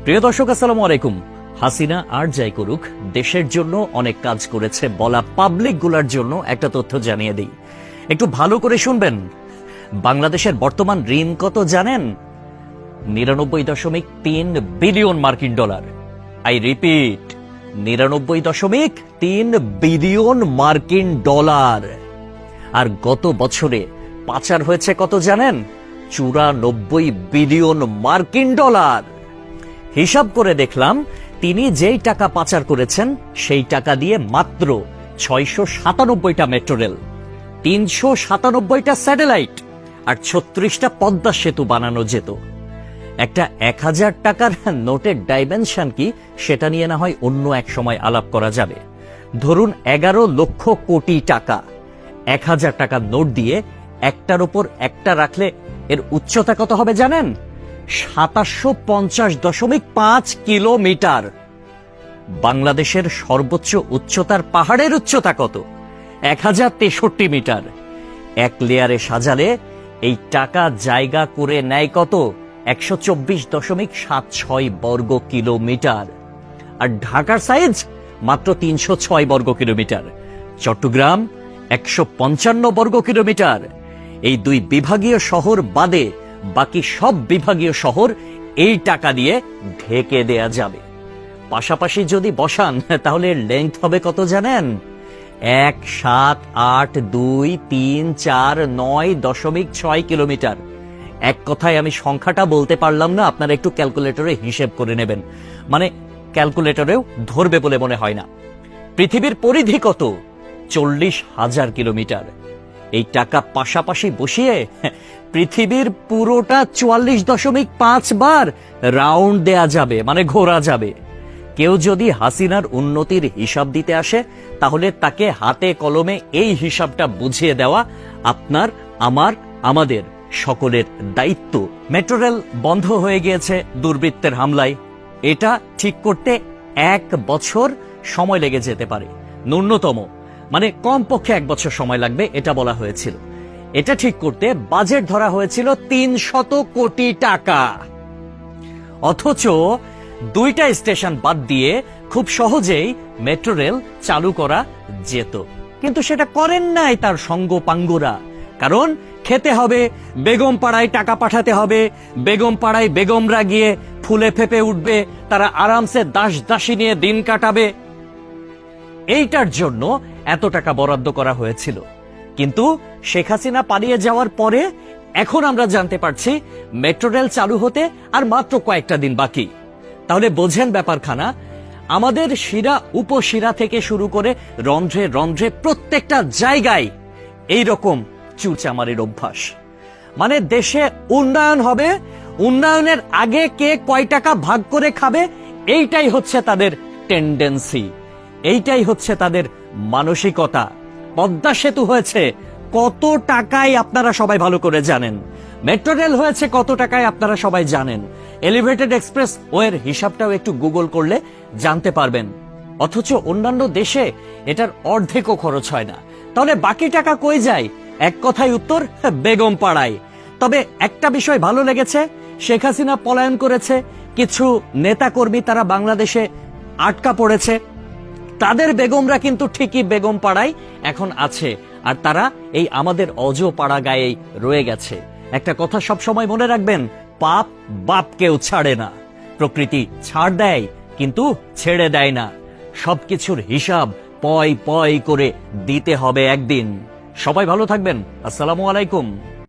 প্রিয় দর্শক, আসসালামু আলাইকুম। হাসিনা আর যাই করুক, দেশের জন্য অনেক কাজ করেছে বলা পাবলিক গুলার জন্য একটা তথ্য জানিয়ে দিই, একটু ভালো করে শুনবেন। বাংলাদেশের বর্তমান ঋণ কত জানেন? 99.3 বিলিয়ন মার্কিন ডলার। আই রিপিট, 99.3 বিলিয়ন মার্কিন ডলার। আর গত বছরে পাচার হয়েছে কত জানেন? 94 বিলিয়ন মার্কিন ডলার। হিসাব করে দেখলাম, তিনি যেই টাকা পাচার করেছেন সেই টাকা দিয়ে মাত্র 697টা মেট্রো রেল, 397টা স্যাটেলাইট আর 36টা পদ্মা সেতু বানানো যেত। একটা 1000 টাকার নোটের ডাইমেনশন কি, সেটা নিয়ে না হয় অন্য এক সময় আলাপ করা যাবে। ধরুন 11 লক্ষ কোটি টাকা 1000 টাকার নোট দিয়ে একটার উপর একটা রাখলে এর উচ্চতা কত হবে জানেন? 750.5 কিলোমিটার। বাংলাদেশের সর্বোচ্চ উচ্চতার পাহাড়ের উচ্চতা কত? 1063 মিটার। এক লেয়ারে সাজালে এই টাকা জায়গা করে নেয় কত? 124.76 বর্গ কিলোমিটার। আর ঢাকার সাইজ মাত্র 306 বর্গ কিলোমিটার, চট্টগ্রাম 155 বর্গ কিলোমিটার। এই দুই বিভাগীয় শহর বাদে বাকি সব বিভাগীয় শহর এই টাকা দিয়ে ঢেকে দেয়া যাবে। পাশাপাশি যদি বসান তাহলে লেংথ হবে কত জানেন? 1,7,8,2,3,4,9.6 কিলোমিটার। এক কথায় আমি সংখ্যাটা বলতে পারলাম না, আপনারা একটু ক্যালকুলেটরে হিসেব করে নেবেন, মানে ক্যালকুলেটরেও ধরবে বলে মনে হয় না। পৃথিবীর পরিধি কত? 40,000 কিলোমিটার। এই টাকা পাশাপাশি বসিয়ে পৃথিবীর পুরোটা 44.5 বার রাউন্ড দেয়া যাবে, মানে ঘোরা যাবে। কেউ যদি হাসিনার উন্নতির হিসাব দিতে আসে, তাহলে তাকে হাতে কলমে এই হিসাবটা বুঝিয়ে দেওয়া আপনার, আমার, আমাদের সকলের দায়িত্ব। মেট্রো রেল বন্ধ হয়ে গিয়েছে দুর্বৃত্তের হামলায়। এটা ঠিক করতে 1 বছর সময় লেগে যেতে পারে, ন্যূনতম, মানে কমপক্ষে 1 বছর সময় লাগবে এটা বলা হয়েছিল। এটা ঠিক করতে বাজেট ধরা হয়েছিল 300 কোটি টাকা। অথচ 2টা স্টেশন বাদ দিয়ে খুব সহজেই মেট্রো রেল চালু করা যেত, কিন্তু সেটা করেন নাই তার সঙ্গপাঙ্গরা। কারণ খেতে হবে, বেগম পাড়ায় টাকা পাঠাতে হবে, বেগম পাড়ায় বেগমরা গিয়ে ফুলে ফেপে উঠবে, তারা আরামসে দাস দাসী নিয়ে দিন কাটাবে। এইটার জন্য এত টাকা বরাদ্দ করা হয়েছিল। কিন্তু শেখ হাসিনা পালিয়ে যাওয়ার পরে এখন আমরা জানতে পারছি মেট্রো রেল চালু হতে আর মাত্র কয়েকটা দিন বাকি। তাহলে বোঝেন ব্যাপারখানা। আমাদের শিরা উপশিরা থেকে শুরু করে রন্ধ্রে রন্ধ্রে প্রত্যেকটা জায়গায় এইরকম চুরচামারির অভ্যাস। মানে দেশে উন্নয়ন হবে, উন্নয়নের আগে কে কয় টাকা ভাগ করে খাবে, এইটাই হচ্ছে তাদের টেন্ডেন্সি, এইটাই হচ্ছে তাদের মানসিকতা। পদ্মা সেতু হয়েছে কত টাকায় আপনারা সবাই ভালো করে জানেন। মেট্রো রেল হয়েছে কত টাকায় আপনারা সবাই জানেন। এলিভেটেড এক্সপ্রেস ওয়ের হিসাবটাও একটু গুগল করলে জানতে পারবেন। অথচ অন্যান্য দেশে এটার অর্ধেকও খরচ হয় না। তাহলে বাকি টাকা কই যায়? এক কথায় উত্তর, বেগম পাড়ায়। তবে একটা বিষয় ভালো লেগেছে, শেখ হাসিনা পলায়ন করেছে, কিছু নেতাকর্মী তারা বাংলাদেশে আটকা পড়েছে, তাদের বেগমরা কিন্তু ঠিকই বেগম পাড়ায় এখন আছে, আর তারা এই আমাদের অজ পাড়া গায়েই রয়ে গেছে। একটা কথা সব সময় মনে রাখবেন, পাপ বাপকেও ছাড়ে না। প্রকৃতি ছাড় দেয় কিন্তু ছেড়ে দেয় না। সবকিছুর হিসাব পয় পয় করে দিতে হবে একদিন। সবাই ভালো থাকবেন। আসসালামু আলাইকুম।